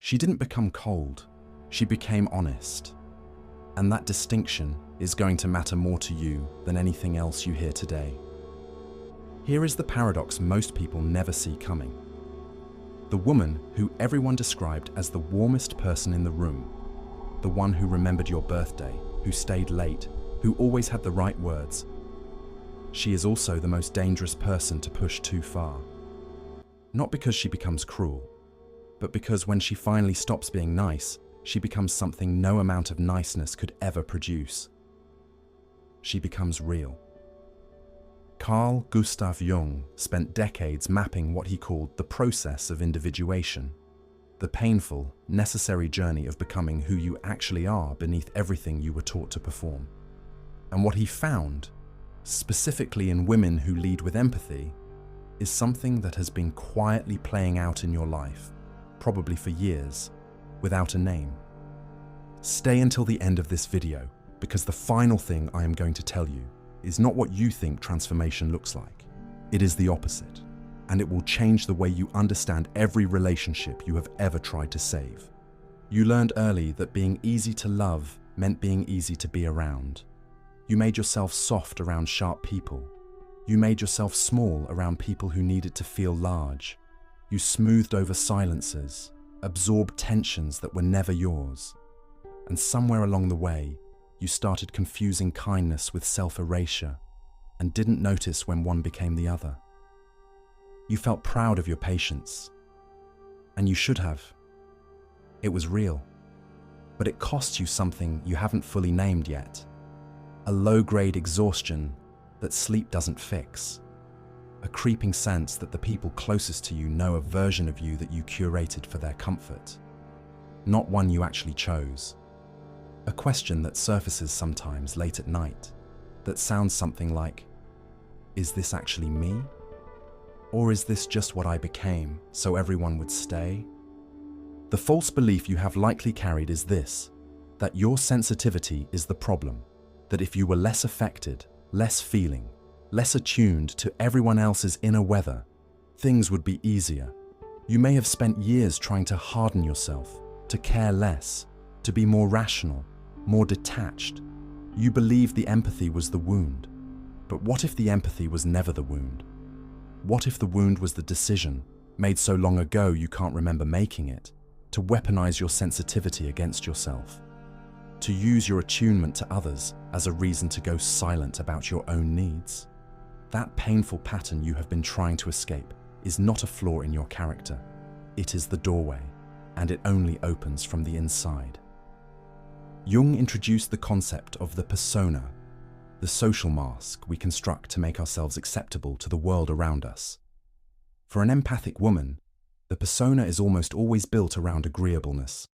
She didn't become cold, she became honest. And that distinction is going to matter more to you than anything else you hear today. Here is the paradox most people never see coming. The woman who everyone described as the warmest person in the room, the one who remembered your birthday, who stayed late, who always had the right words, she is also the most dangerous person to push too far. Not because she becomes cruel, but because when she finally stops being nice, she becomes something no amount of niceness could ever produce. She becomes real. Carl Gustav Jung spent decades mapping what he called the process of individuation, the painful, necessary journey of becoming who you actually are beneath everything you were taught to perform. And what he found, specifically in women who lead with empathy, is something that has been quietly playing out in your life, probably for years, without a name. Stay until the end of this video, because the final thing I am going to tell you is not what you think transformation looks like. It is the opposite, and it will change the way you understand every relationship you have ever tried to save. You learned early that being easy to love meant being easy to be around. You made yourself soft around sharp people. You made yourself small around people who needed to feel large. You smoothed over silences, absorbed tensions that were never yours. And somewhere along the way, you started confusing kindness with self-erasure and didn't notice when one became the other. You felt proud of your patience, and you should have. It was real, but it cost you something you haven't fully named yet. A low-grade exhaustion that sleep doesn't fix. A creeping sense that the people closest to you know a version of you that you curated for their comfort, not one you actually chose. A question that surfaces sometimes late at night, that sounds something like, is this actually me? Or is this just what I became so everyone would stay? The false belief you have likely carried is this, that your sensitivity is the problem, that if you were less affected, less feeling, less attuned to everyone else's inner weather, things would be easier. You may have spent years trying to harden yourself, to care less, to be more rational, more detached. You believed the empathy was the wound. But what if the empathy was never the wound? What if the wound was the decision, made so long ago you can't remember making it, to weaponize your sensitivity against yourself? To use your attunement to others as a reason to go silent about your own needs? That painful pattern you have been trying to escape is not a flaw in your character. It is the doorway, and it only opens from the inside. Jung introduced the concept of the persona, the social mask we construct to make ourselves acceptable to the world around us. For an empathic woman, the persona is almost always built around agreeableness,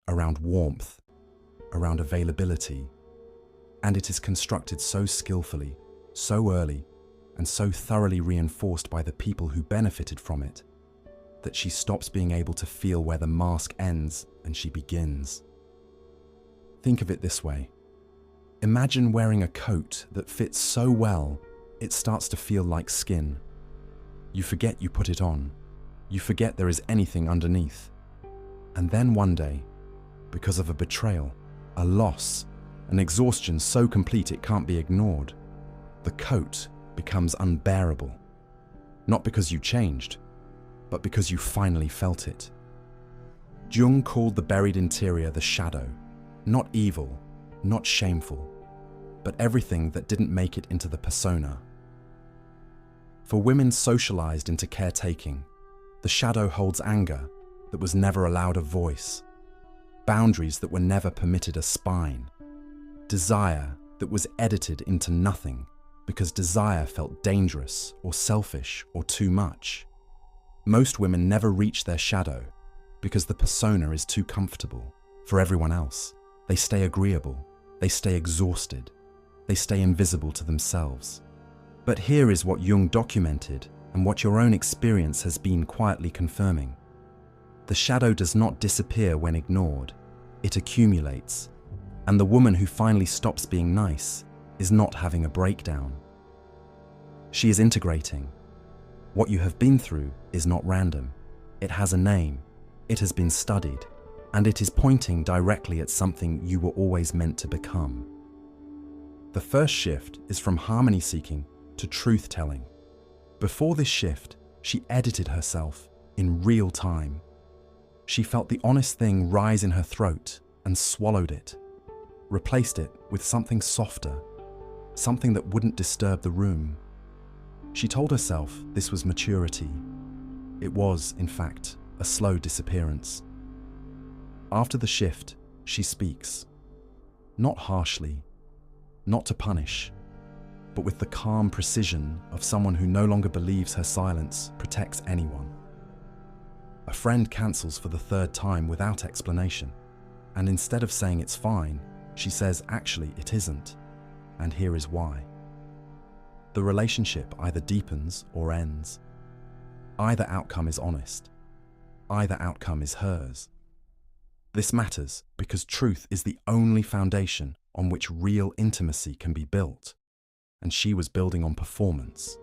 around warmth, around availability, and it is constructed so skillfully, so early, and so thoroughly reinforced by the people who benefited from it, that she stops being able to feel where the mask ends and she begins. Think of it this way. Imagine wearing a coat that fits so well, it starts to feel like skin. You forget you put it on. You forget there is anything underneath. And then one day, because of a betrayal, a loss, an exhaustion so complete it can't be ignored, the coat becomes unbearable. Not because you changed, but because you finally felt it. Jung called the buried interior the shadow, not evil, not shameful, but everything that didn't make it into the persona. For women socialized into caretaking, the shadow holds anger that was never allowed a voice, boundaries that were never permitted a spine, desire that was edited into nothing because desire felt dangerous or selfish or too much. Most women never reach their shadow because the persona is too comfortable for everyone else. They stay agreeable, they stay exhausted, they stay invisible to themselves. But here is what Jung documented and what your own experience has been quietly confirming. The shadow does not disappear when ignored, it accumulates. And the woman who finally stops being nice is not having a breakdown. She is integrating. What you have been through is not random. It has a name, It has been studied, and it is pointing directly at something you were always meant to become. The first shift is from harmony-seeking to truth-telling. Before this shift, she edited herself in real time. She felt the honest thing rise in her throat and swallowed it, replaced it with something softer, something that wouldn't disturb the room. She told herself this was maturity. It was, in fact, a slow disappearance. After the shift, she speaks. Not harshly, not to punish, but with the calm precision of someone who no longer believes her silence protects anyone. A friend cancels for the third time without explanation, and instead of saying it's fine, she says actually it isn't, and here is why. The relationship either deepens or ends. Either outcome is honest. Either outcome is hers. This matters because truth is the only foundation on which real intimacy can be built, and she was building on performance.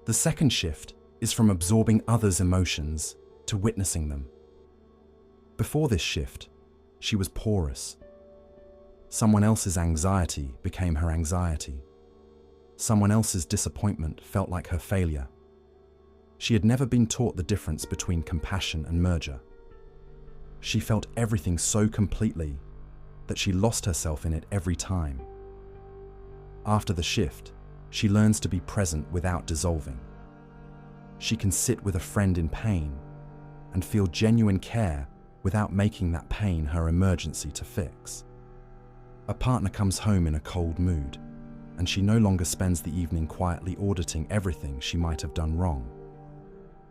The second shift is from absorbing others' emotions to witnessing them. Before this shift, she was porous. Someone else's anxiety became her anxiety. Someone else's disappointment felt like her failure. She had never been taught the difference between compassion and merger. She felt everything so completely that she lost herself in it every time. After the shift, she learns to be present without dissolving. She can sit with a friend in pain and feel genuine care without making that pain her emergency to fix. A partner comes home in a cold mood, and she no longer spends the evening quietly auditing everything she might have done wrong.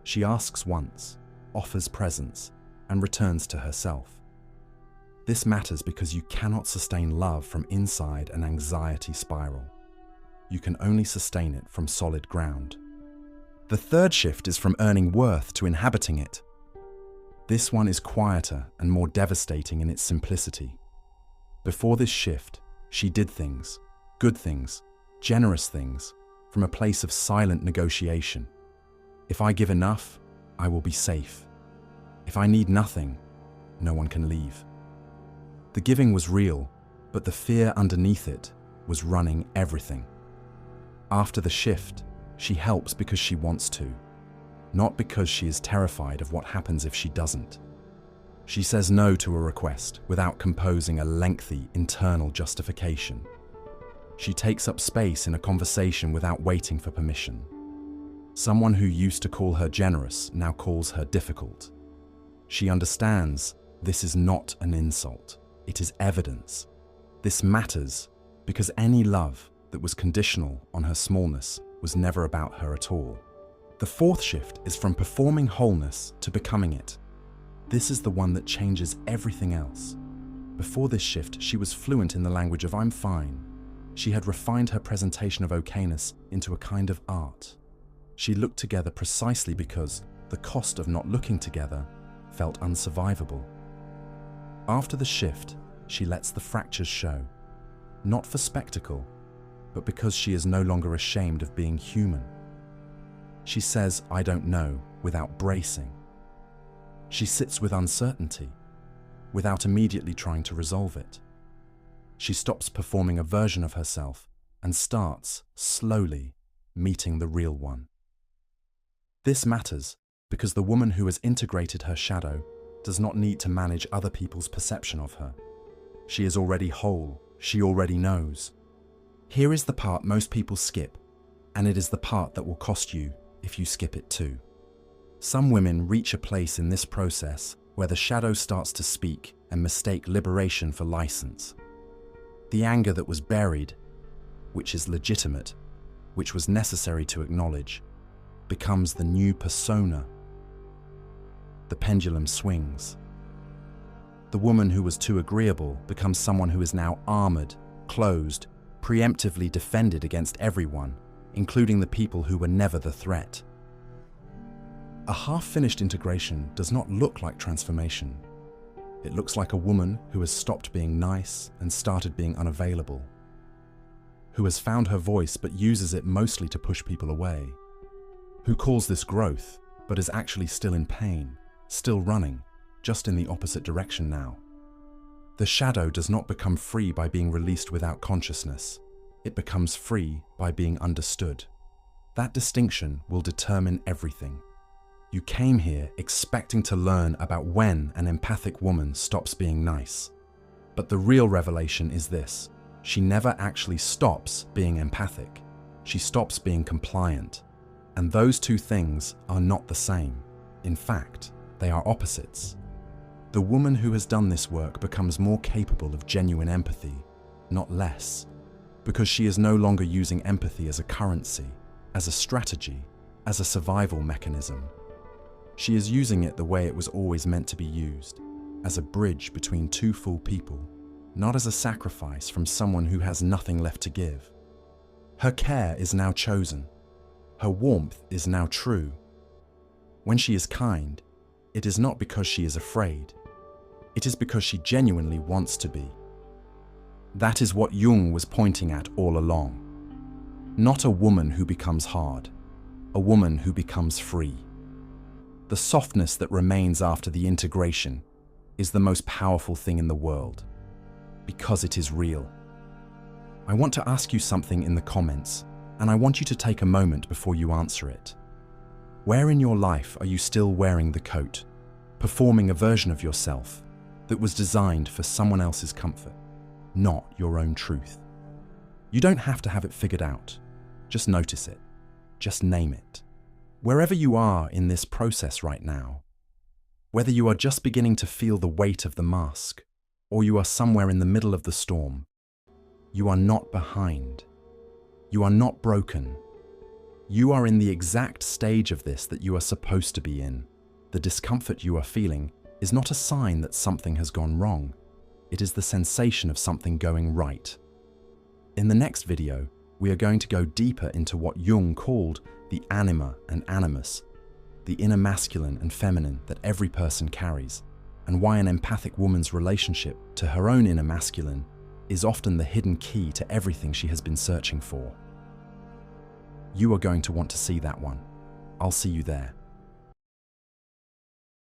She asks once, offers presence, and returns to herself. This matters because you cannot sustain love from inside an anxiety spiral. You can only sustain it from solid ground. The third shift is from earning worth to inhabiting it. This one is quieter and more devastating in its simplicity. Before this shift, she did things, good things, generous things, from a place of silent negotiation. If I give enough, I will be safe. If I need nothing, no one can leave. The giving was real, but the fear underneath it was running everything. After the shift, she helps because she wants to, not because she is terrified of what happens if she doesn't. She says no to a request without composing a lengthy internal justification. She takes up space in a conversation without waiting for permission. Someone who used to call her generous now calls her difficult. She understands this is not an insult. It is evidence. This matters because any love that was conditional on her smallness was never about her at all. The fourth shift is from performing wholeness to becoming it. This is the one that changes everything else. Before this shift, she was fluent in the language of I'm fine. She had refined her presentation of okayness into a kind of art. She looked together precisely because the cost of not looking together felt unsurvivable. After the shift, she lets the fractures show, not for spectacle, but because she is no longer ashamed of being human. She says, I don't know, without bracing. She sits with uncertainty, without immediately trying to resolve it. She stops performing a version of herself and starts, slowly, meeting the real one. This matters because the woman who has integrated her shadow does not need to manage other people's perception of her. She is already whole. She already knows. Here is the part most people skip, and it is the part that will cost you if you skip it too. Some women reach a place in this process where the shadow starts to speak and mistake liberation for license. The anger that was buried, which is legitimate, which was necessary to acknowledge, becomes the new persona. The pendulum swings. The woman who was too agreeable becomes someone who is now armored, closed, preemptively defended against everyone, including the people who were never the threat. A half-finished integration does not look like transformation. It looks like a woman who has stopped being nice and started being unavailable, who has found her voice but uses it mostly to push people away, who calls this growth but is actually still in pain, still running, just in the opposite direction now. The shadow does not become free by being released without consciousness. It becomes free by being understood. That distinction will determine everything. You came here expecting to learn about when an empathic woman stops being nice. But the real revelation is this: she never actually stops being empathic. She stops being compliant. And those two things are not the same. In fact, they are opposites. The woman who has done this work becomes more capable of genuine empathy, not less, because she is no longer using empathy as a currency, as a strategy, as a survival mechanism. She is using it the way it was always meant to be used, as a bridge between two full people, not as a sacrifice from someone who has nothing left to give. Her care is now chosen. Her warmth is now true. When she is kind, it is not because she is afraid. It is because she genuinely wants to be. That is what Jung was pointing at all along. Not a woman who becomes hard, a woman who becomes free. The softness that remains after the integration is the most powerful thing in the world, because it is real. I want to ask you something in the comments, and I want you to take a moment before you answer it. Where in your life are you still wearing the coat, performing a version of yourself that was designed for someone else's comfort, not your own truth? You don't have to have it figured out. Just notice it. Just name it. Wherever you are in this process right now, whether you are just beginning to feel the weight of the mask, or you are somewhere in the middle of the storm, you are not behind. You are not broken. You are in the exact stage of this that you are supposed to be in. The discomfort you are feeling is not a sign that something has gone wrong. It is the sensation of something going right. In the next video, we are going to go deeper into what Jung called the anima and animus, the inner masculine and feminine that every person carries, and why an empathic woman's relationship to her own inner masculine is often the hidden key to everything she has been searching for. You are going to want to see that one. I'll see you there.